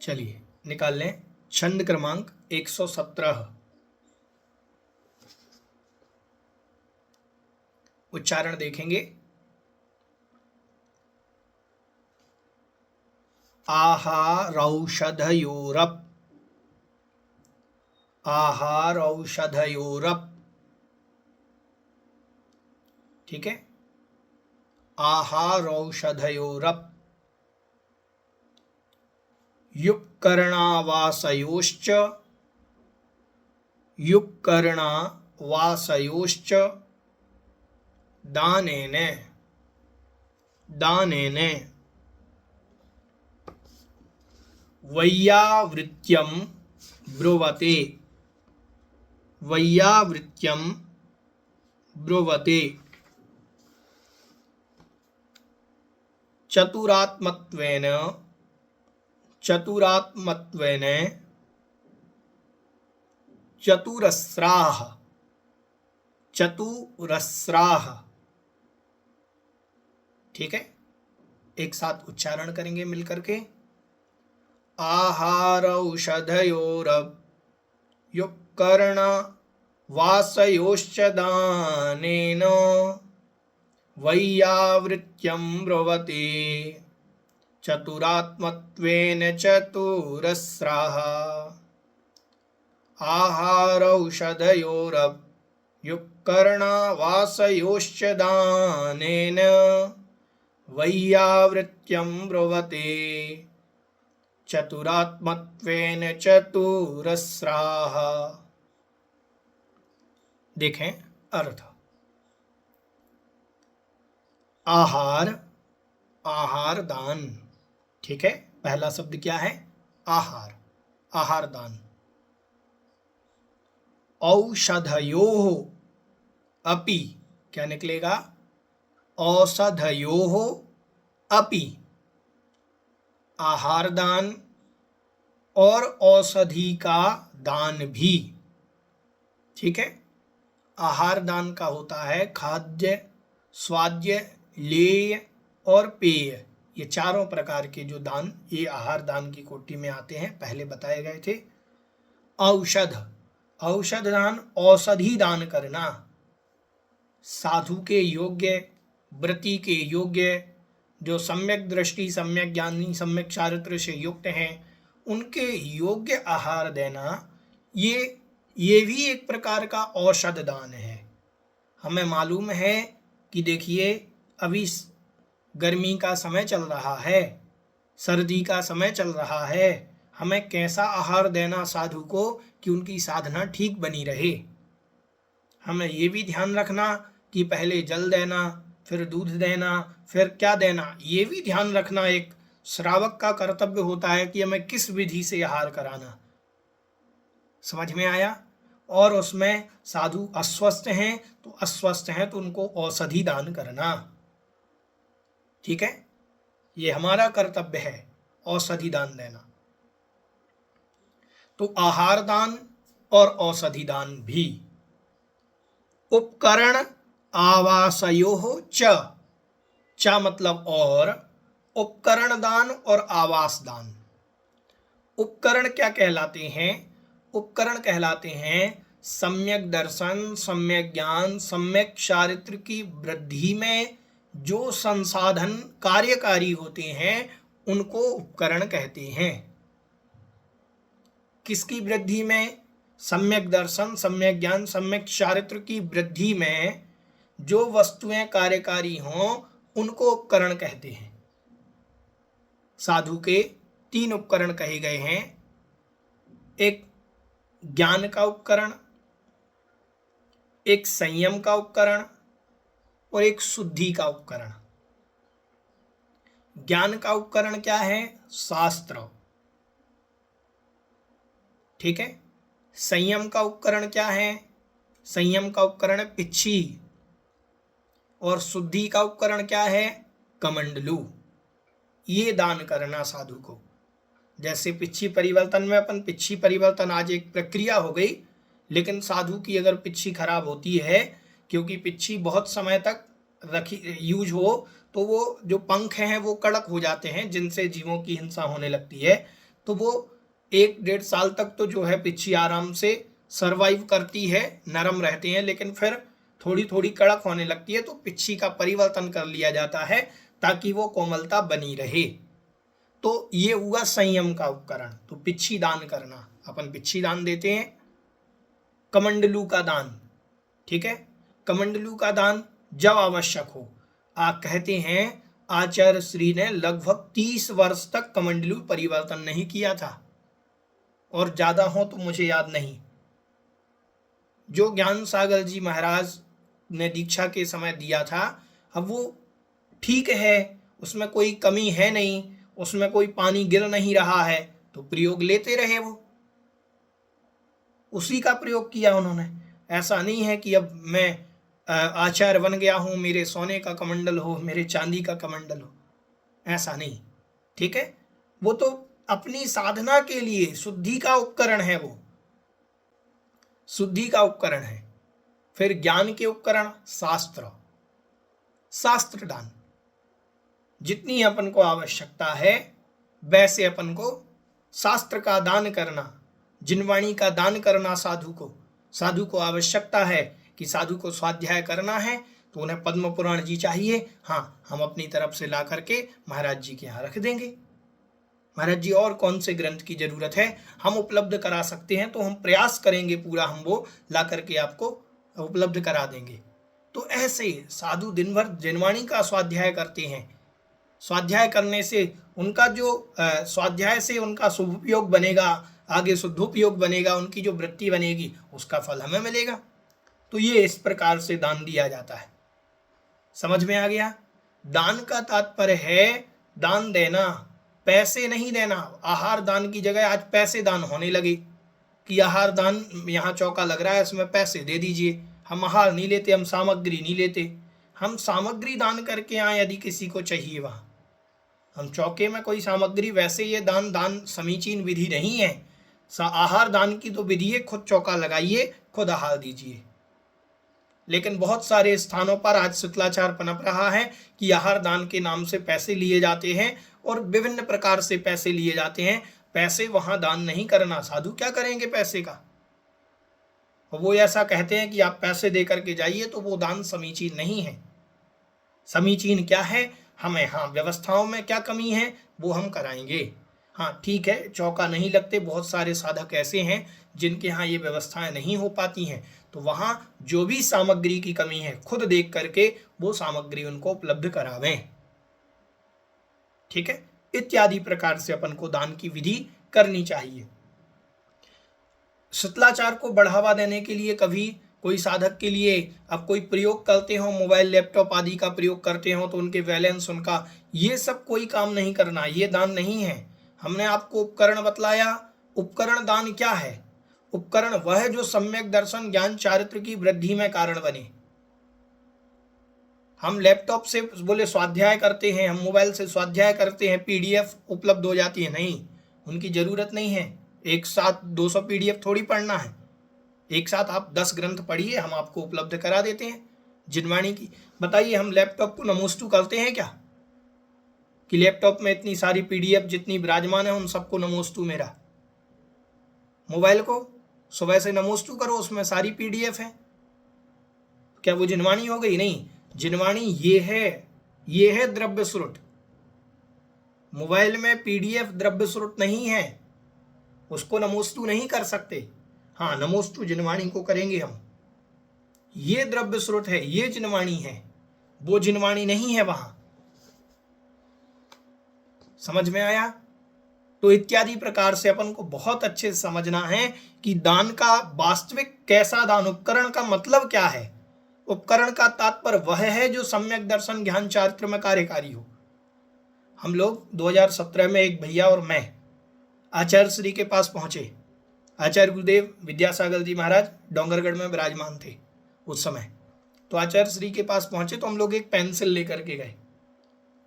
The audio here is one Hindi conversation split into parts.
चलिए निकाल लें छंद क्रमांक 117। उच्चारण देखेंगे। आहारौषधयोरप, आहारौषधयोरप, ठीक है। आहारौषधयोरप, युपकर्णावासयोश्च, युपकर्णावासयोश्च दानेन, दानेन वैयावृत्यं ब्रुवते, वैयावृत्यं ब्रुवते चतुरात्मत्वेन, चतुरात्मत्वेन चतुरस्राः, चतुरस्राः, ठीक है। एक साथ उच्चारण करेंगे मिलकर के। आहारौषधयोरप, युपकर्णवासयोश्च दानेन वैयावृत्यं ब्रुवते चतुरात्मत्वेन चतुरस्राः। आहारौषधयोरप, युपकर्णावासयोश्च दानेन वैयावृत्यं ब्रुवते चतुरात्मत्वेन चतुरस्राः। देखें अर्थ। आहार, आहार दान, ठीक है। पहला शब्द क्या है? आहार, आहार दान। औषधयोः अपि, क्या निकलेगा? औषधयोः अपि, आहार दान और औषधि का दान भी, ठीक है। आहार दान का होता है खाद्य, स्वाद्य, लेय और पेय, ये चारों प्रकार के जो दान ये आहार दान की कोटि में आते हैं, पहले बताए गए थे। औषध, औषध दान, औषधि दान करना, साधु के योग्य, व्रती के योग्य, जो सम्यक दृष्टि, सम्यक ज्ञानी, सम्यक चारित्र से युक्त हैं, उनके योग्य आहार देना, ये भी एक प्रकार का औषध दान है। हमें मालूम है कि देखिए अभी गर्मी का समय चल रहा है, सर्दी का समय चल रहा है, हमें कैसा आहार देना साधु को कि उनकी साधना ठीक बनी रहे। हमें ये भी ध्यान रखना कि पहले जल देना, फिर दूध देना, फिर क्या देना, ये भी ध्यान रखना। एक श्रावक का कर्तव्य होता है कि हमें किस विधि से आहार कराना। समझ में आया? और उसमें साधु अस्वस्थ हैं तो अस्वस्थ हैं तो उनको औषधि दान करना, ठीक है। ये हमारा कर्तव्य है, औषधि दान देना। तो आहार दान और औषधि दान भी। उपकरण आवासयोः च, च मतलब और, उपकरण दान और आवास दान। उपकरण क्या कहलाते हैं? उपकरण कहलाते हैं सम्यक दर्शन, सम्यक ज्ञान, सम्यक चारित्र की वृद्धि में जो संसाधन कार्यकारी होते हैं उनको उपकरण कहते हैं। किसकी वृद्धि में? सम्यक दर्शन, सम्यक ज्ञान, सम्यक चारित्र की वृद्धि में जो वस्तुएं कार्यकारी हों उनको उपकरण कहते हैं। साधु के 3 उपकरण कहे गए हैं। एक ज्ञान का उपकरण, एक संयम का उपकरण और एक शुद्धि का उपकरण। ज्ञान का उपकरण क्या है? शास्त्र, ठीक है। संयम का उपकरण क्या है? संयम का उपकरण पिच्छी। और शुद्धि का उपकरण क्या है? कमंडलू। ये दान करना साधु को। जैसे पिच्छी परिवर्तन में अपन पिच्छी परिवर्तन आज एक प्रक्रिया हो गई, लेकिन साधु की अगर पिच्छी खराब होती है, क्योंकि पिच्छी बहुत समय तक रखी यूज हो तो वो जो पंख हैं वो कड़क हो जाते हैं, जिनसे जीवों की हिंसा होने लगती है। तो वो 1-1.5 साल तक तो जो है पिच्छी आराम से सरवाइव करती है, नरम रहते हैं, लेकिन फिर थोड़ी थोड़ी कड़क होने लगती है, तो पिच्छी का परिवर्तन कर लिया जाता है ताकि वो कोमलता बनी रहे। तो ये हुआ संयम का उपकरण। तो पिच्छी दान करना, अपन पिच्छी दान देते हैं। कमंडलू का दान, ठीक है, कमंडलू का दान जब आवश्यक हो। आप कहते हैं आचार्य श्री ने लगभग 30 वर्ष तक कमंडलू परिवर्तन नहीं किया था, और ज्यादा हो तो मुझे याद नहीं। जो ज्ञान सागर जी महाराज ने दीक्षा के समय दिया था, अब वो ठीक है, उसमें कोई कमी है नहीं, उसमें कोई पानी गिर नहीं रहा है, तो प्रयोग लेते रहे, वो उसी का प्रयोग किया उन्होंने। ऐसा नहीं है कि अब मैं आचार्य बन गया हूं, मेरे सोने का कमंडल हो, मेरे चांदी का कमंडल हो, ऐसा नहीं, ठीक है। वो तो अपनी साधना के लिए शुद्धि का उपकरण है, वो शुद्धि का उपकरण है। फिर ज्ञान के उपकरण शास्त्र, शास्त्र दान, जितनी अपन को आवश्यकता है वैसे अपन को शास्त्र का दान करना, जिनवाणी का दान करना। साधु को आवश्यकता है कि साधु को स्वाध्याय करना है, तो उन्हें पद्म पुराण जी चाहिए। हाँ, हम अपनी तरफ से ला करके महाराज जी के यहाँ रख देंगे। महाराज जी और कौन से ग्रंथ की जरूरत है, हम उपलब्ध करा सकते हैं, तो हम प्रयास करेंगे पूरा, हम वो ला करके आपको उपलब्ध करा देंगे। तो ऐसे साधु दिन भर जिनवाणी का स्वाध्याय करते हैं। स्वाध्याय करने से उनका जो स्वाध्याय से उनका शुभोपयोग बनेगा, आगे शुद्धोपयोग बनेगा, उनकी जो वृत्ति बनेगी उसका फल हमें मिलेगा। तो ये इस प्रकार से दान दिया जाता है। समझ में आ गया? दान का तात्पर्य है दान देना, पैसे नहीं देना। आहार दान की जगह आज पैसे दान होने लगे कि आहार दान, यहाँ चौका लग रहा है, इसमें पैसे दे दीजिए। हम आहार नहीं लेते, हम सामग्री नहीं लेते, हम सामग्री दान करके आए यदि किसी को चाहिए वहाँ। हम चौके में कोई सामग्री, वैसे ये दान समीचीन विधि नहीं है। आहार दान की तो विधि है, खुद चौका लगाइए, खुद आहार दीजिए। लेकिन बहुत सारे स्थानों पर आज शुक्लाचार पनप रहा है कि आहार दान के नाम से पैसे लिए जाते हैं और विभिन्न प्रकार से पैसे लिए जाते हैं। पैसे वहां दान नहीं करना, साधु क्या करेंगे पैसे का। वो ऐसा कहते हैं कि आप पैसे दे करके जाइए, तो वो दान समीचीन नहीं है। समीचीन क्या है, हमें हाँ व्यवस्थाओं में क्या कमी है वो हम कराएंगे। हाँ ठीक है, चौका नहीं लगते, बहुत सारे साधक ऐसे हैं जिनके यहाँ ये व्यवस्थाएं नहीं हो पाती हैं, तो वहाँ जो भी सामग्री की कमी है खुद देख करके वो सामग्री उनको उपलब्ध करावें। ठीक है, इत्यादि प्रकार से अपन को दान की विधि करनी चाहिए। शुक्लाचार को बढ़ावा देने के लिए कभी कोई साधक के लिए अब कोई प्रयोग करते हो, मोबाइल लैपटॉप आदि का प्रयोग करते हो, तो उनके बैलेंस, उनका ये सब कोई काम नहीं करना, ये दान नहीं है। हमने आपको उपकरण बतलाया। उपकरण दान क्या है? उपकरण वह है जो सम्यक दर्शन ज्ञान चारित्र की वृद्धि में कारण बने। हम लैपटॉप से बोले स्वाध्याय करते हैं, हम मोबाइल से स्वाध्याय करते हैं, पीडीएफ उपलब्ध हो जाती है, नहीं, उनकी जरूरत नहीं है। एक साथ 200 पीडीएफ थोड़ी पढ़ना है, एक साथ आप 10 ग्रंथ पढ़िए, हम आपको उपलब्ध करा देते हैं जिनवाणी की। बताइए, हम लैपटॉप को नमोस्तु करते हैं क्या कि लैपटॉप में इतनी सारी पीडीएफ जितनी विराजमान है उन सबको नमोस्तु मेरा। मोबाइल को सुबह से नमोस्तु करो, उसमें सारी पीडीएफ है, क्या वो जिनवाणी हो गई? नहीं, जिनवाणी ये है द्रव्य स्रोत। मोबाइल में पीडीएफ द्रव्य स्रोत नहीं है, उसको नमोस्तु नहीं कर सकते। हाँ, नमोस्तु जिनवाणी को करेंगे हम, ये द्रव्य स्रोत है, ये जिनवाणी है, वो जिनवाणी नहीं है वहां। समझ में आया? तो इत्यादि प्रकार से अपन को बहुत अच्छे से समझना है कि दान का वास्तविक कैसा दान, उपकरण का मतलब क्या है। उपकरण का तात्पर्य वह है जो सम्यक दर्शन ज्ञान चारित्र में कार्यकारी हो। हम लोग 2017 में एक भैया और मैं आचार्य श्री के पास पहुंचे। आचार्य गुरुदेव विद्यासागर जी महाराज डोंगरगढ़ में विराजमान थे उस समय। तो आचार्य श्री के पास पहुंचे तो हम लोग एक पेंसिल लेकर के गए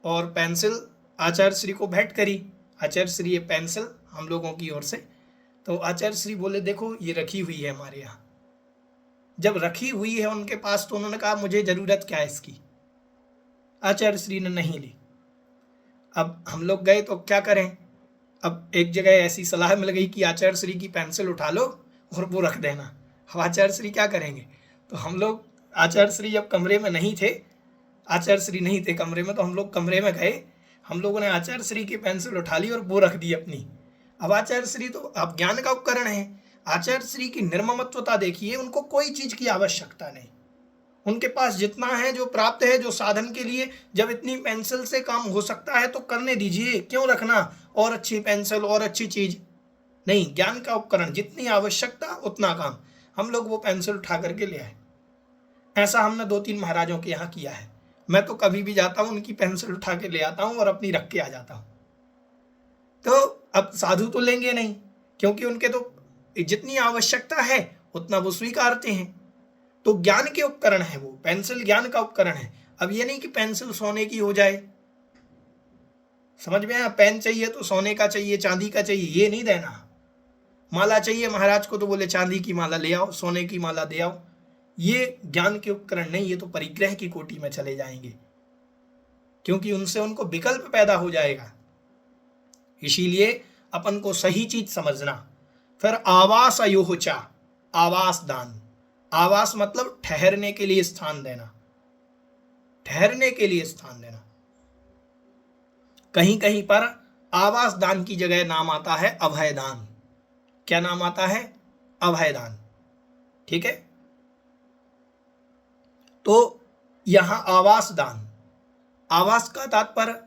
और पेंसिल आचार्य श्री को भेंट करी। आचार्य श्री ये पेंसिल हम लोगों की ओर से, तो आचार्य श्री बोले देखो ये रखी हुई है हमारे यहाँ। जब रखी हुई है उनके पास तो उन्होंने कहा मुझे जरूरत क्या है इसकी। आचार्य श्री ने नहीं ली। अब हम लोग गए तो क्या करें, अब एक जगह ऐसी सलाह मिल गई कि आचार्य श्री की पेंसिल उठा लो और वो रख देना। अब आचार्य श्री क्या करेंगे? तो हम लोग, आचार्य श्री जब कमरे में नहीं थे, आचार्य श्री नहीं थे कमरे में, तो हम लोग कमरे में गए, हम लोगों ने आचार्य श्री की पेंसिल उठा ली और वो रख दी अपनी। अब आचार्य श्री तो अब ज्ञान का उपकरण है, आचार्य श्री की निर्ममत्वता देखिए, उनको कोई चीज की आवश्यकता नहीं, उनके पास जितना है, जो प्राप्त है, जो साधन के लिए, जब इतनी पेंसिल से काम हो सकता है तो करने दीजिए, क्यों रखना और अच्छी पेंसिल और अच्छी चीज? नहीं, ज्ञान का उपकरण, जितनी आवश्यकता उतना काम। हम लोग वो पेंसिल उठा करके ले आए। ऐसा हमने 2-3 महाराजों के यहाँ किया है। मैं तो कभी भी जाता हूँ उनकी पेंसिल उठा के ले आता हूँ और अपनी रख के आ जाता हूँ। तो अब साधु तो लेंगे नहीं, क्योंकि उनके तो जितनी आवश्यकता है उतना वो स्वीकारते हैं। तो ज्ञान के उपकरण है वो, पेंसिल ज्ञान का उपकरण है। अब ये नहीं कि पेंसिल सोने की हो जाए, समझ में आया? पेन चाहिए तो सोने का चाहिए, चांदी का चाहिए, ये नहीं देना। माला चाहिए महाराज को तो बोले चांदी की माला ले आओ, सोने की माला दे आओ। ये ज्ञान के उपकरण नहीं, ये तो परिग्रह की कोटि में चले जाएंगे, क्योंकि उनसे उनको विकल्प पैदा हो जाएगा। इसीलिए अपन को सही चीज समझना। फिर आवास अयोचा, आवास दान। आवास मतलब ठहरने के लिए स्थान देना, ठहरने के लिए स्थान देना। कहीं कहीं पर आवास दान की जगह नाम आता है अभय दान। क्या नाम आता है? अभय दान। ठीक है, तो यहां आवास दान, आवास का तात्पर्य,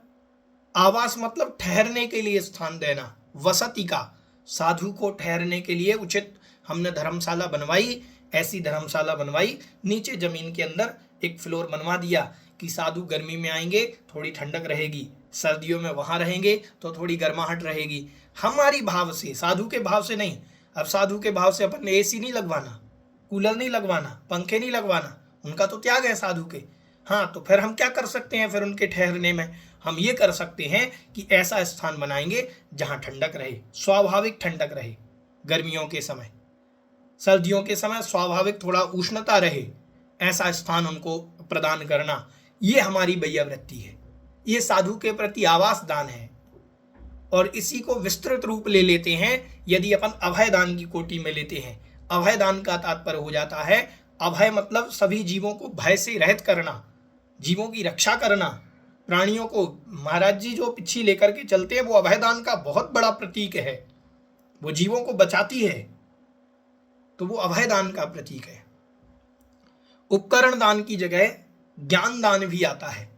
आवास मतलब ठहरने के लिए स्थान देना, वसति का। साधु को ठहरने के लिए उचित हमने धर्मशाला बनवाई, ऐसी धर्मशाला बनवाई, नीचे जमीन के अंदर एक फ्लोर बनवा दिया कि साधु गर्मी में आएंगे थोड़ी ठंडक रहेगी, सर्दियों में वहां रहेंगे तो थोड़ी गर्माहट रहेगी। हमारी भाव से, साधु के भाव से नहीं। अब साधु के भाव से अपन ने एसी नहीं लगवाना, कूलर नहीं लगवाना, पंखे नहीं लगवाना, उनका तो त्याग है साधु के। हाँ, तो फिर हम क्या कर सकते हैं? फिर उनके ठहरने में हम ये कर सकते हैं कि ऐसा स्थान बनाएंगे जहां ठंडक रहे, स्वाभाविक ठंडक रहे गर्मियों के समय, सर्दियों के समय स्वाभाविक थोड़ा उष्णता रहे, ऐसा स्थान उनको प्रदान करना। ये हमारी वैयावृत्ति है, ये साधु के प्रति आवास दान है। और इसी को विस्तृत रूप ले लेते हैं यदि अपन अभय दान की कोटि में लेते हैं। अभय दान का तात्पर्य हो जाता है, अभय मतलब सभी जीवों को भय से रहित करना, जीवों की रक्षा करना, प्राणियों को। महाराज जी जो पिच्छी लेकर के चलते हैं वो अभय दान का बहुत बड़ा प्रतीक है, वो जीवों को बचाती है, तो वो अभय दान का प्रतीक है। उपकरण दान की जगह ज्ञान दान भी आता है।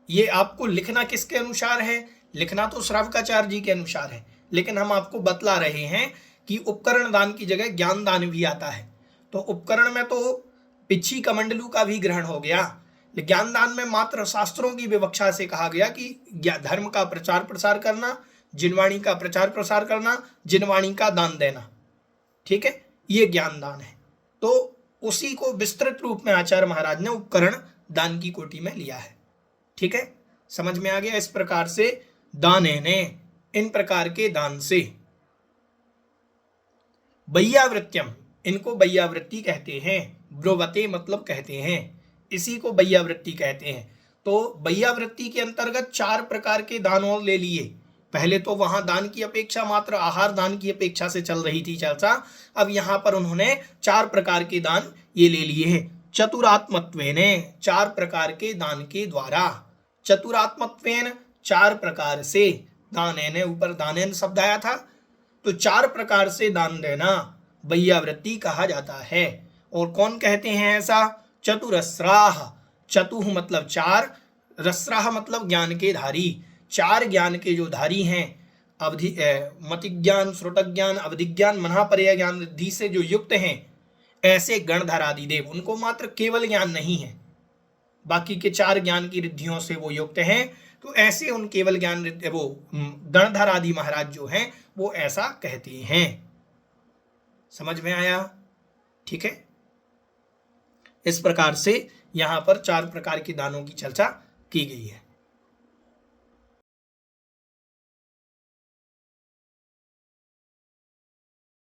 ये आपको लिखना किसके अनुसार है? लिखना तो श्रावकाचार्य जी के अनुसार है, लेकिन हम आपको बतला रहे हैं कि उपकरण दान की जगह ज्ञान दान भी आता है। तो उपकरण में तो पिच्छी कमंडलू का भी ग्रहण हो गया, ज्ञान दान में मात्र शास्त्रों की विवक्षा से कहा गया कि धर्म का प्रचार प्रसार करना, जिनवाणी का प्रचार प्रसार करना, जिनवाणी का दान देना। ठीक है, ये ज्ञान दान है। तो उसी को विस्तृत रूप में आचार्य महाराज ने उपकरण दान की कोटि में लिया है। ठीक है, समझ में आ गया? इस प्रकार से दाने ने, इन प्रकार के दान से। वैयावृत्यम, इनको वैयावृत्ति कहते हैं। ब्रुवते मतलब कहते हैं, इसी को वैयावृत्ति कहते हैं। तो वैयावृत्ति के अंतर्गत 4 प्रकार के दान और ले लिए। पहले तो वहां दान की अपेक्षा मात्र आहार दान की अपेक्षा से चल रही थी चर्चा, अब यहां पर उन्होंने 4 प्रकार के दान ये ले लिए हैं। चतुरात्मत्वेन, 4 प्रकार के दान के द्वारा, चतुरात्मत्वेन 4 प्रकार से, दानेन, ऊपर दानेन शब्द आया था, तो 4 प्रकार से दान देना वैयावृत्ति कहा जाता है। और कौन कहते हैं ऐसा? चतुरस्राह, चतुः मतलब 4, रस्राह मतलब ज्ञान के धारी, 4 ज्ञान के जो धारी हैं, अवधि मति ज्ञान, श्रोत ज्ञान, अवधि ज्ञान, मनःपर्यय ज्ञान रिद्धि से जो युक्त हैं, ऐसे गणधर आदि देव, उनको मात्र केवल ज्ञान नहीं है, बाकी के 4 ज्ञान की रिद्धियों से वो युक्त हैं। तो ऐसे उन केवल ज्ञान वो गणधर आदि महाराज जो हैं वो ऐसा कहते हैं। समझ में आया? ठीक है, इस प्रकार से यहां पर 4 प्रकार के दानों की चर्चा की गई है।